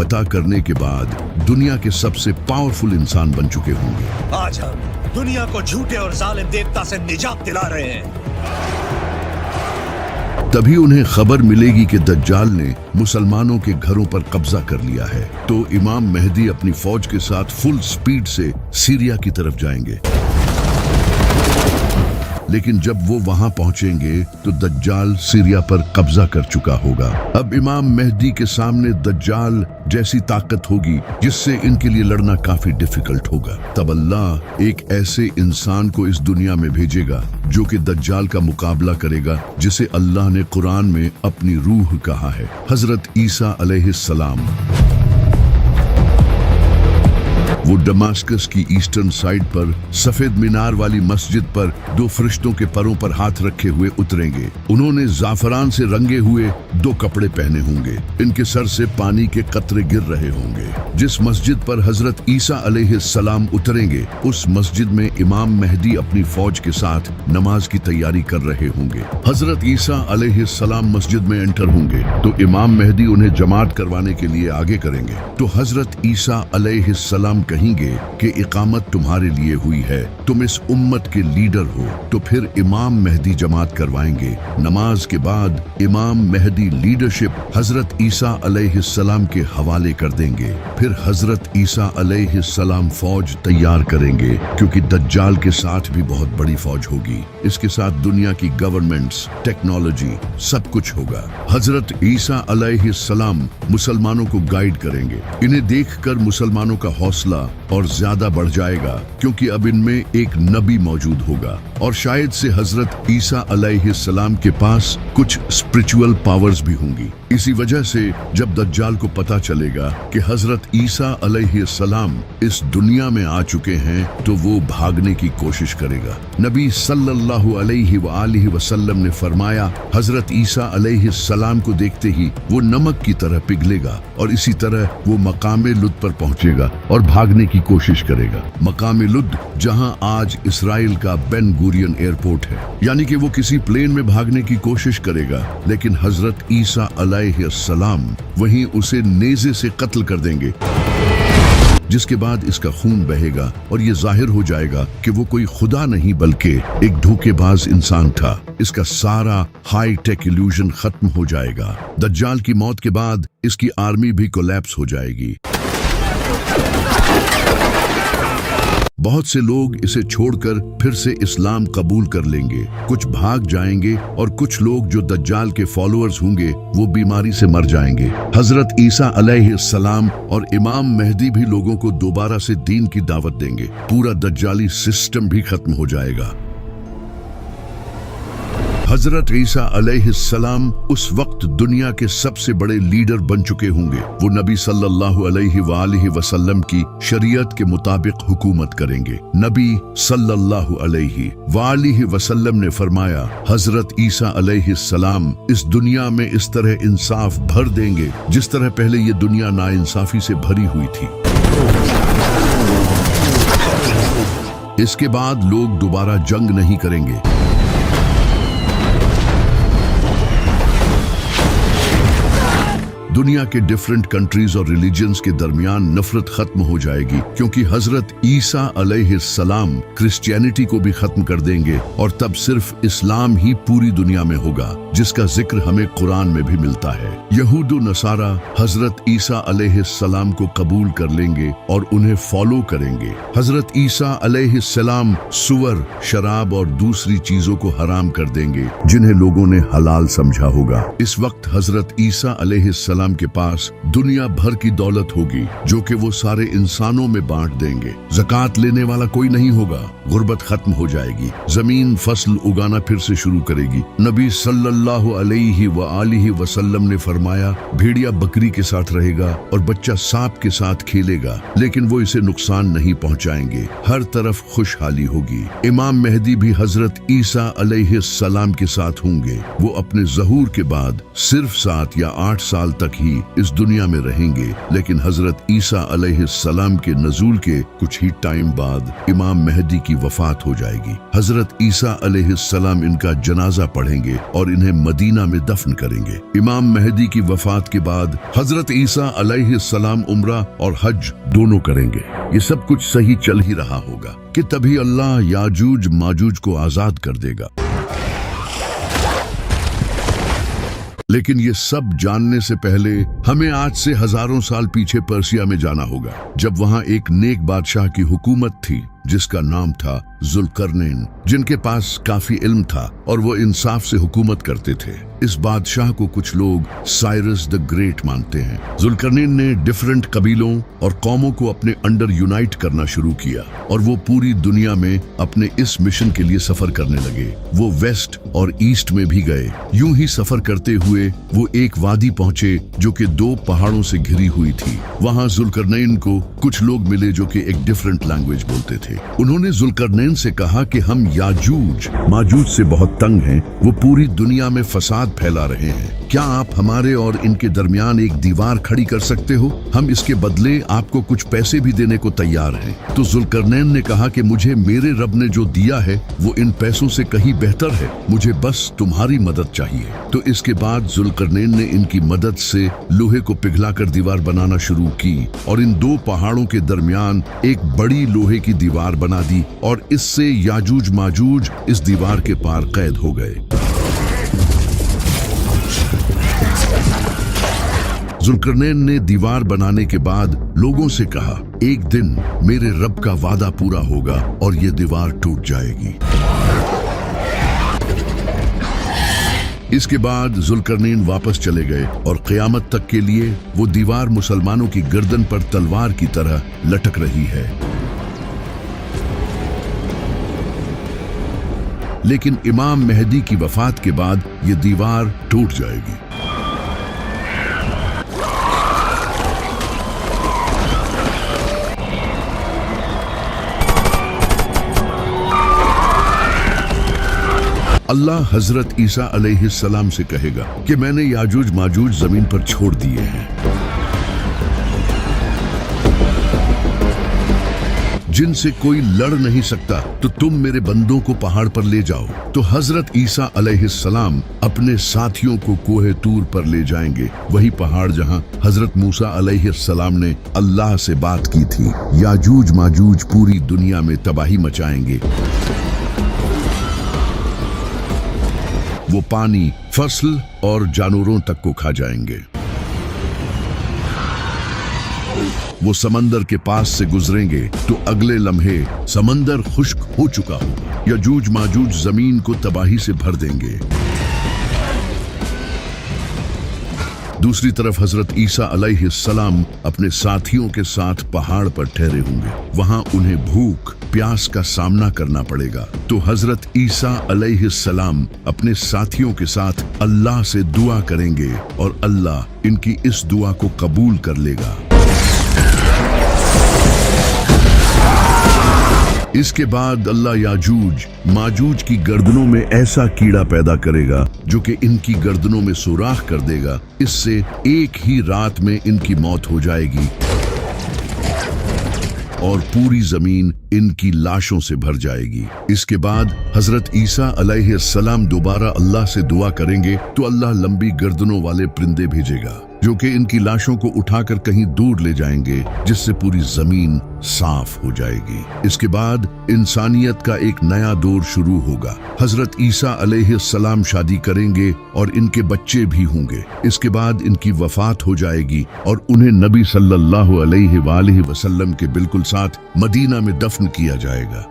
पता करने के बाद दुनिया के सबसे पावरफुल इंसान बन चुके होंगे। आज हम दुनिया को झूठे और जालिम देवता से निजात दिला रहे हैं। तभी उन्हें खबर मिलेगी कि दज्जाल ने मुसलमानों के घरों पर कब्जा कर लिया है, तो इमाम मेहदी अपनी फौज के साथ फुल स्पीड से सीरिया की तरफ जाएंगे। लेकिन जब वो वहां पहुंचेंगे तो दज्जाल सीरिया पर कब्जा कर चुका होगा। अब इमाम मेहदी के सामने दज्जाल जैसी ताकत होगी जिससे इनके लिए लड़ना काफी डिफिकल्ट होगा। तब अल्लाह एक ऐसे इंसान को इस दुनिया में भेजेगा जो कि दज्जाल का मुकाबला करेगा, जिसे अल्लाह ने कुरान में अपनी रूह कहा है, हजरत ईसा अलैहिस्सलाम। वो दमास्कस की ईस्टर्न साइड पर सफेद मीनार वाली मस्जिद पर दो फरिश्तों के परों पर हाथ रखे हुए उतरेंगे। उन्होंने जाफरान से रंगे हुए दो कपड़े पहने होंगे। इनके सर से पानी के कतरे गिर रहे होंगे। जिस मस्जिद पर हजरत ईसा अलैहिस्सलाम उतरेंगे, उस मस्जिद में इमाम मेहदी अपनी फौज के साथ नमाज की तैयारी कर रहे होंगे। हजरत ईसा अलैहिस्सलाम मस्जिद में एंटर होंगे तो इमाम मेहदी उन्हें जमात करवाने के लिए आगे करेंगे। तो हजरत ईसा अलैहिस्सलाम कहेंगे कि इकामत तुम्हारे लिए हुई है, तुम इस उम्मत के लीडर हो। तो फिर इमाम मेहदी जमात करवाएंगे। नमाज के बाद इमाम मेहदी लीडरशिप हजरत ईसा अलैहिस्सलाम के हवाले कर देंगे। फिर हजरत ईसा अलैहिस्सलाम फौज तैयार करेंगे, क्योंकि दज्जाल के साथ भी बहुत बड़ी फौज होगी। इसके साथ दुनिया की गवर्नमेंट्स, टेक्नोलॉजी, सब कुछ होगा। हजरत ईसा अलैहिस्सलाम मुसलमानों को गाइड करेंगे। इन्हें देखकर मुसलमानों का हौसला और ज्यादा बढ़ जाएगा, क्योंकि अब इनमें एक नबी मौजूद होगा और शायद से हजरत ईसा अलैहिस्सलाम के पास कुछ स्पिरिचुअल पावर्स भी होंगी। इसी वजह से जब दज्जाल को पता चलेगा कि हजरत ईसा अलैहिस्सलाम इस दुनिया में आ चुके हैं, तो वो भागने की कोशिश करेगा। नबी सल्लल्लाहु अलैहि वसल्लम ने फरमाया, हजरत ईसा अलैहिस्सलाम को देखते ही वो नमक की तरह पिघलेगा और इसी तरह वो मकामे लुद पर पहुंचेगा और भागने की कोशिश करेगा। मकामे लुद जहां आज इसराइल का बेन गुरियन एयरपोर्ट है, यानी कि वो किसी प्लेन में भागने की कोशिश करेगा, लेकिन हजरत ईसा अलैहिस्सलाम वहीं उसे नेज़े से कत्ल कर देंगे, जिसके बाद इसका खून बहेगा और ये जाहिर हो जाएगा कि वो कोई खुदा नहीं बल्कि एक धोखेबाज इंसान था। इसका सारा हाई टेक इल्यूजन खत्म हो जाएगा। दज्जाल की मौत के बाद इसकी आर्मी भी कोलैप्स हो जाएगी। बहुत से लोग इसे छोड़कर फिर से इस्लाम कबूल कर लेंगे, कुछ भाग जाएंगे और कुछ लोग जो दज्जाल के फॉलोअर्स होंगे वो बीमारी से मर जाएंगे। हजरत ईसा अलैहिस्सलाम और इमाम मेहदी भी लोगों को दोबारा से दीन की दावत देंगे। पूरा दज्जाली सिस्टम भी खत्म हो जाएगा। हजरत ईसा अलैहिस्सलाम उस वक्त दुनिया के सबसे बड़े लीडर बन चुके होंगे। वो नबी सल्लल्लाहु अलैहि वसल्लम की शरीयत के मुताबिक हुकूमत करेंगे। नबी सल्लल्लाहु अलैहि वसल्लम ने फरमाया, हजरत ईसा अलैहिस्सलाम इस दुनिया में इस तरह इंसाफ भर देंगे जिस तरह पहले ये दुनिया नाइंसाफी से भरी हुई थी। इसके बाद लोग दोबारा जंग नहीं करेंगे। दुनिया के डिफरेंट कंट्रीज और रिलीजन्स के दरमियान नफरत खत्म हो जाएगी, क्योंकि हजरत ईसा अलैहिस्सलाम क्रिश्चियनिटी को भी खत्म कर देंगे और तब सिर्फ इस्लाम ही पूरी दुनिया में होगा, जिसका जिक्र हमें कुरान में भी मिलता है। यहूद नसारा हजरत ईसा अलैहिस्सलाम को कबूल कर लेंगे और उन्हें फॉलो करेंगे। हजरत ईसा अलैहिस्सलाम सुअर, शराब और दूसरी चीजों को हराम कर देंगे जिन्हें लोगों ने हलाल समझा होगा। इस वक्त हजरत ईसा अलैहिस्सलाम के पास दुनिया भर की दौलत होगी, जो कि वो सारे इंसानों में बांट देंगे। ज़कात लेने वाला कोई नहीं होगा। गुर्बत खत्म हो जाएगी। जमीन फसल उगाना फिर से शुरू करेगी। नबी सल्लल्लाहु अलैहि वसल्लम ने फरमाया, भेड़िया बकरी के साथ रहेगा और बच्चा सांप के साथ खेलेगा, लेकिन वो इसे नुकसान नहीं पहुंचाएंगे। हर तरफ खुशहाली होगी। इमाम मेहदी भी हजरत ईसा अलैहिस्सलाम के साथ होंगे। वो अपने ज़हूर के बाद सिर्फ 7 या 8 साल तक तक ही इस दुनिया में रहेंगे, लेकिन हजरत ईसा अलैहिस्सलाम के नजूल के कुछ ही टाइम बाद इमाम मेहदी की वफात हो जाएगी। हजरत ईसा अलैहिस्सलाम इनका जनाजा पढ़ेंगे और इन्हें मदीना में दफन करेंगे। इमाम मेहदी की वफात के बाद हजरत ईसा अलैहिस्सलाम उम्रा और हज दोनों करेंगे। ये सब कुछ सही चल ही रहा होगा कि तभी अल्लाह याजूज माजूज को आजाद कर देगा। लेकिन ये सब जानने से पहले हमें आज से हजारों साल पीछे पर्सिया में जाना होगा, जब वहां एक नेक बादशाह की हुकूमत थी जिसका नाम था जुल्करनैन, जिनके पास काफी इल्म था और वो इंसाफ से हुकूमत करते थे। इस बादशाह को कुछ लोग साइरस द ग्रेट मानते हैं। जुल्करनैन ने डिफरेंट कबीलों और कौमों को अपने अंडर यूनाइट करना शुरू किया और वो पूरी दुनिया में अपने इस मिशन के लिए सफर करने लगे। वो वेस्ट और ईस्ट में भी गए। यूं ही सफर करते हुए वो एक वादी पहुंचे जो कि 2 पहाड़ों से घिरी हुई थी। वहां जुल्करनैन को कुछ लोग मिले जो कि एक डिफरेंट लैंग्वेज बोलते थे। उन्होंने जुल्करनैन से कहा कि हम याजूज माजूज से बहुत तंग हैं, वो पूरी दुनिया में फसाद फैला रहे हैं। क्या आप हमारे और इनके दरमियान एक दीवार खड़ी कर सकते हो? हम इसके बदले आपको कुछ पैसे भी देने को तैयार हैं। तो जुल्करनैन ने कहा कि मुझे मेरे रब ने जो दिया है वो इन पैसों से कहीं बेहतर है, मुझे बस तुम्हारी मदद चाहिए। तो इसके बाद जुल्करनैन ने इनकी मदद से लोहे को पिघलाकर दीवार बनाना शुरू की और इन 2 पहाड़ों के दरमियान एक बड़ी लोहे की दीवार बना दी और इससे याजूज माजूज इस दीवार के पार कैद हो गए। जुल्करनैन ने दीवार बनाने के बाद लोगों से कहा, एक दिन मेरे रब का वादा पूरा होगा और ये दीवार टूट जाएगी। इसके बाद जुल्करनैन वापस चले गए और क़यामत तक के लिए वो दीवार मुसलमानों की गर्दन पर तलवार की तरह लटक रही है। लेकिन इमाम मेहदी की वफात के बाद ये दीवार टूट जाएगी। अल्लाह हजरत ईसा अलैहिस्सलाम से कहेगा कि मैंने याजूज माजूज जमीन पर छोड़ दिए हैं, जिनसे कोई लड़ नहीं सकता, तो तुम मेरे बंदों को पहाड़ पर ले जाओ। तो हजरत ईसा अलैहिस्सलाम अपने साथियों को कोहे तूर पर ले जाएंगे, वही पहाड़ जहां हजरत मूसा अलैहिस्सलाम ने अल्लाह से बात की थी। याजूज माजूज पूरी दुनिया में तबाही मचाएंगे। वो पानी, फसल और जानवरों तक को खा जाएंगे। वो समंदर के पास से गुजरेंगे तो अगले लम्हे समंदर खुश्क हो चुका होगा। याजूज माजूज जमीन को तबाही से भर देंगे। दूसरी तरफ हजरत ईसा अलैहिस्सलाम अपने साथियों के साथ पहाड़ पर ठहरे होंगे। वहां उन्हें भूख प्यास का सामना करना पड़ेगा। तो हजरत ईसा अलैहिस्सलाम अपने साथियों के साथ अल्लाह से दुआ करेंगे और अल्लाह इनकी इस दुआ को कबूल कर लेगा। इसके बाद अल्लाह याजूज माजूज की गर्दनों में ऐसा कीड़ा पैदा करेगा जो कि इनकी गर्दनों में सुराख कर देगा। इससे एक ही रात में इनकी मौत हो जाएगी और पूरी जमीन इनकी लाशों से भर जाएगी। इसके बाद हजरत ईसा अलैहिस्सलाम दोबारा अल्लाह से दुआ करेंगे तो अल्लाह लंबी गर्दनों वाले परिंदे भेजेगा जो कि इनकी लाशों को उठाकर कहीं दूर ले जाएंगे, जिससे पूरी जमीन साफ हो जाएगी। इसके बाद इंसानियत का एक नया दौर शुरू होगा। हजरत ईसा अलैहिस्सलाम शादी करेंगे और इनके बच्चे भी होंगे। इसके बाद इनकी वफात हो जाएगी और उन्हें नबी सल्लल्लाहु अलैहि वसल्लम के बिल्कुल साथ मदीना में दफन किया जाएगा।